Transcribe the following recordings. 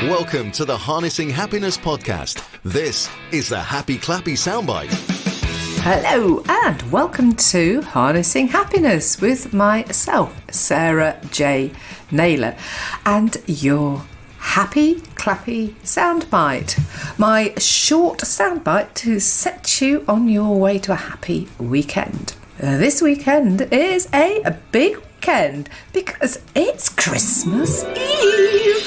Welcome to the Harnessing Happiness podcast. This is the Happy Clappy soundbite. Hello and welcome to Harnessing Happiness with myself, Sarah J Naylor, and your Happy Clappy soundbite. My short soundbite to set you on your way to a happy weekend. This weekend is a big weekend because it's Christmas Eve.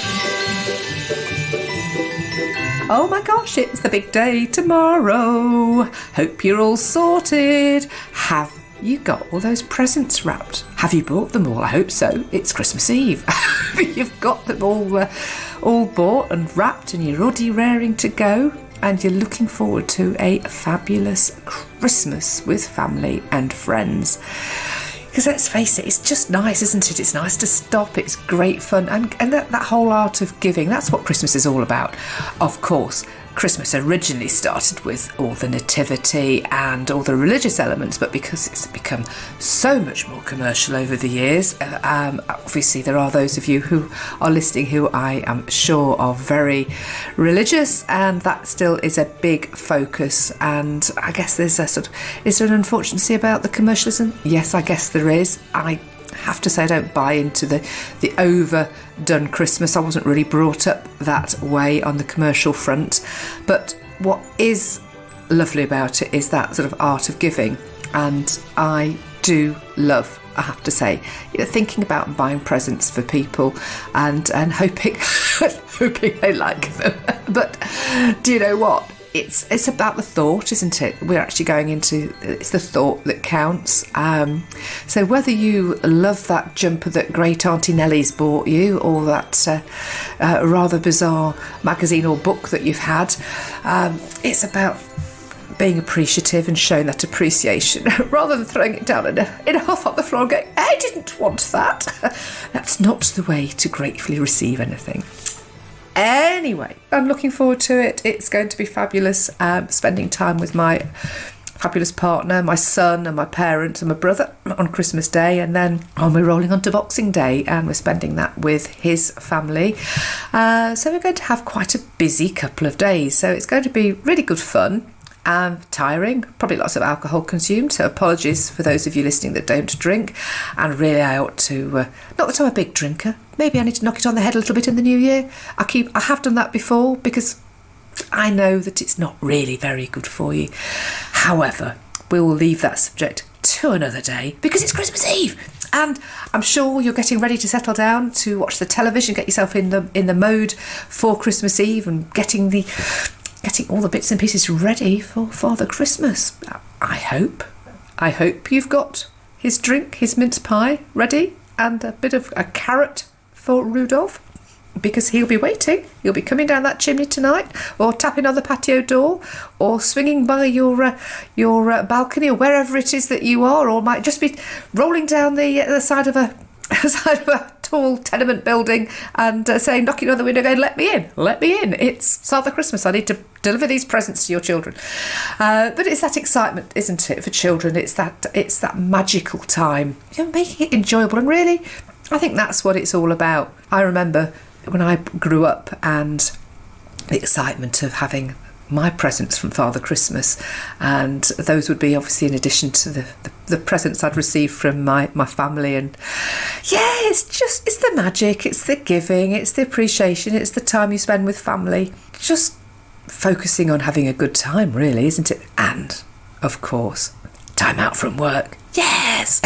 Oh my gosh, it's the big day tomorrow. Hope you're all sorted. Have you got all those presents wrapped? Have you bought them all? I hope so. It's Christmas Eve. You've got them all bought and wrapped and you're already raring to go. And you're looking forward to a fabulous Christmas with family and friends. Because let's face it, it's just nice, isn't it? It's nice to stop, it's great fun. And that whole art of giving, that's what Christmas is all about. Of course, Christmas originally started with all the nativity and all the religious elements, but because it's become so much more commercial over the years, obviously there are those of you who are listening who I am sure are very religious, and that still is a big focus. And I guess there's is there an unfortunately about the commercialism? Yes, I guess there is. I have to say I don't buy into the overdone Christmas. I wasn't really brought up that way on the commercial front, but what is lovely about it is that sort of art of giving, and I do love, I have to say, thinking about buying presents for people and hoping hoping they like them. But do you know what? It's about the thought, isn't it? We're actually going into, it's the thought that counts. So whether you love that jumper that Great Auntie Nellie's bought you, or that rather bizarre magazine or book that you've had, it's about being appreciative and showing that appreciation rather than throwing it down in a huff on the floor and going, I didn't want that. That's not the way to gratefully receive anything. Anyway, I'm looking forward to it. It's going to be fabulous, spending time with my fabulous partner, my son and my parents and my brother on Christmas Day, and then we're rolling on to Boxing Day and we're spending that with his family. So we're going to have quite a busy couple of days. So it's going to be really good fun. Tiring, probably lots of alcohol consumed, so apologies for those of you listening that don't drink. And really I ought to, not that I'm a big drinker, maybe I need to knock it on the head a little bit in the new year. I have done that before because I know that it's not really very good for you. However, we will leave that subject to another day because it's Christmas Eve. And I'm sure you're getting ready to settle down to watch the television, get yourself in the mode for Christmas Eve and getting all the bits and pieces ready for Father Christmas. I hope you've got his drink, his mince pie ready, and a bit of a carrot for Rudolph, because he'll be waiting. He'll be coming down that chimney tonight, or tapping on the patio door, or swinging by your balcony, or wherever it is that you are, or might just be rolling down the side of a tall tenement building and saying, knocking on the window, going, let me in, it's Father Christmas, I need to deliver these presents to your children. But it's that excitement, isn't it, for children? It's that magical time, making it enjoyable. And really, I think that's what it's all about. I remember when I grew up and the excitement of having my presents from Father Christmas, and those would be obviously in addition to the presents I'd received from my family. And yeah, it's the magic, it's the giving, it's the appreciation, it's the time you spend with family, just focusing on having a good time, really, isn't it? And of course, time out from work. Yes.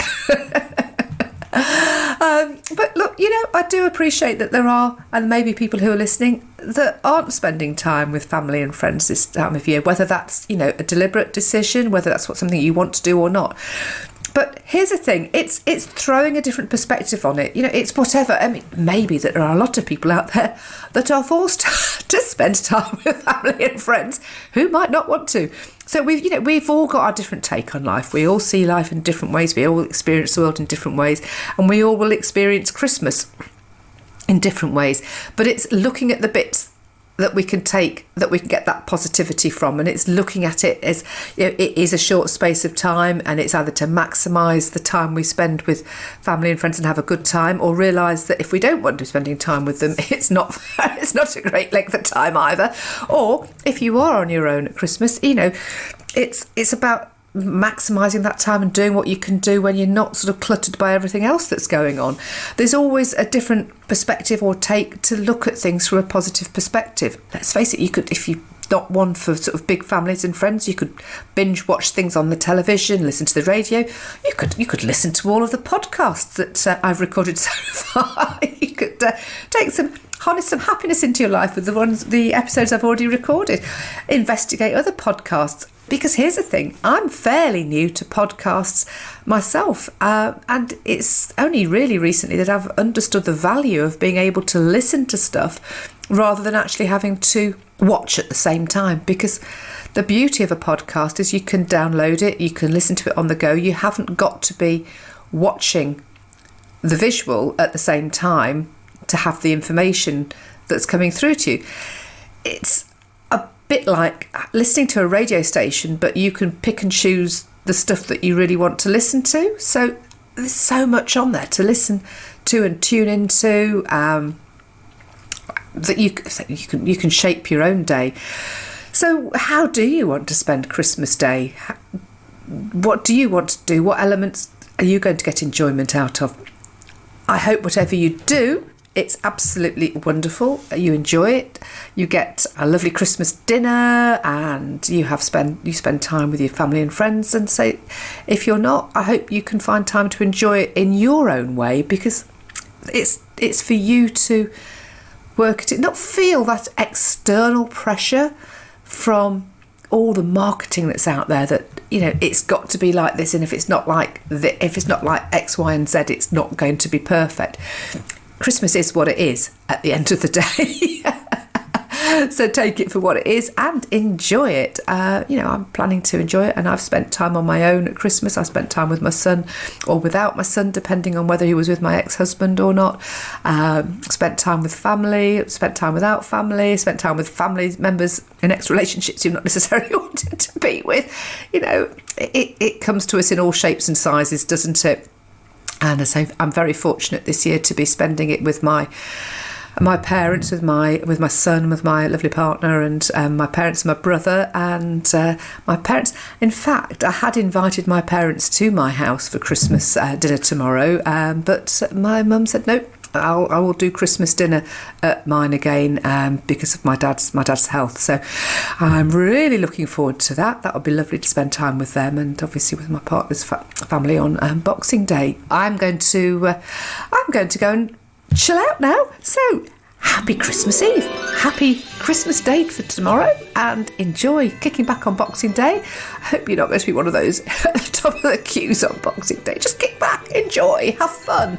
But look, I do appreciate that there are, and maybe people who are listening, that aren't spending time with family and friends this time of year, whether that's, a deliberate decision, whether that's something you want to do or not. But here's the thing, it's throwing a different perspective on it. It's whatever. I mean, maybe that there are a lot of people out there that are forced to spend time with family and friends who might not want to. So we've all got our different take on life. We all see life in different ways. We all experience the world in different ways, and we all will experience Christmas in different ways. But it's looking at the bits that we can get that positivity from, and it's looking at it as, it is a short space of time, and it's either to maximise the time we spend with family and friends and have a good time, or realise that if we don't want to be spending time with them, it's not a great length of time either. Or if you are on your own at Christmas, it's about maximising that time and doing what you can do when you're not sort of cluttered by everything else that's going on. There's always a different perspective or take to look at things from a positive perspective. Let's face it, you could, if you're not one for sort of big families and friends, you could binge watch things on the television, listen to the radio. You could listen to all of the podcasts that I've recorded so far. You could harness some happiness into your life with the episodes I've already recorded. Investigate other podcasts. Because here's the thing, I'm fairly new to podcasts myself, and it's only really recently that I've understood the value of being able to listen to stuff rather than actually having to watch at the same time. Because the beauty of a podcast is you can download it, you can listen to it on the go, you haven't got to be watching the visual at the same time to have the information that's coming through to you. It's bit like listening to a radio station, but you can pick and choose the stuff that you really want to listen to. So there's so much on there to listen to and tune into, that you can shape your own day. So how do you want to spend Christmas Day? What do you want to do? What elements are you going to get enjoyment out of? I hope whatever you do, it's absolutely wonderful. You enjoy it. You get a lovely Christmas dinner, and you spend time with your family and friends. And so, if you're not, I hope you can find time to enjoy it in your own way, because it's for you to work at it, not feel that external pressure from all the marketing that's out there that, it's got to be like this, and if it's not like X, Y, and Z, it's not going to be perfect. Christmas is what it is at the end of the day. So take it for what it is and enjoy it. I'm planning to enjoy it, and I've spent time on my own at Christmas. I spent time with my son, or without my son, depending on whether he was with my ex-husband or not. Spent time with family, spent time without family, spent time with family members in ex-relationships you've not necessarily wanted to be with. It comes to us in all shapes and sizes, doesn't it? And so I'm very fortunate this year to be spending it with my parents, with my son, with my lovely partner, and my parents and my brother, and my parents. In fact, I had invited my parents to my house for Christmas dinner tomorrow, but my mum said no. I will do Christmas dinner at mine again because of my dad's health. So I'm really looking forward to that. That would be lovely to spend time with them, and obviously with my partner's family on Boxing Day. I'm going to go and chill out now. So happy Christmas Eve, happy Christmas Day for tomorrow, and enjoy kicking back on Boxing Day. I hope you're not going to be one of those at the top of the queues on Boxing Day. Just kick back, enjoy, have fun.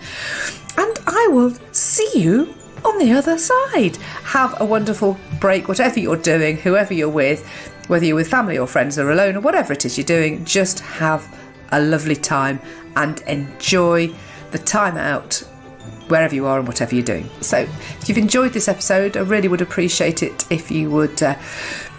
And I will see you on the other side. Have a wonderful break, whatever you're doing, whoever you're with, whether you're with family or friends or alone or whatever it is you're doing, just have a lovely time and enjoy the time out wherever you are and whatever you're doing. So if you've enjoyed this episode, I really would appreciate it if you would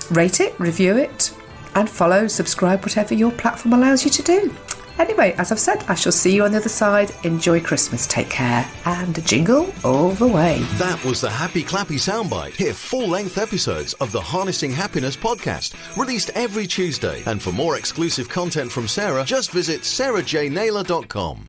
rate it, review it, and follow, subscribe, whatever your platform allows you to do. Anyway, as I've said, I shall see you on the other side. Enjoy Christmas, take care, and jingle all the way. That was the Happy Clappy Soundbite. Hear full-length episodes of the Harnessing Happiness podcast, released every Tuesday. And for more exclusive content from Sarah, just visit sarahjnaylor.com.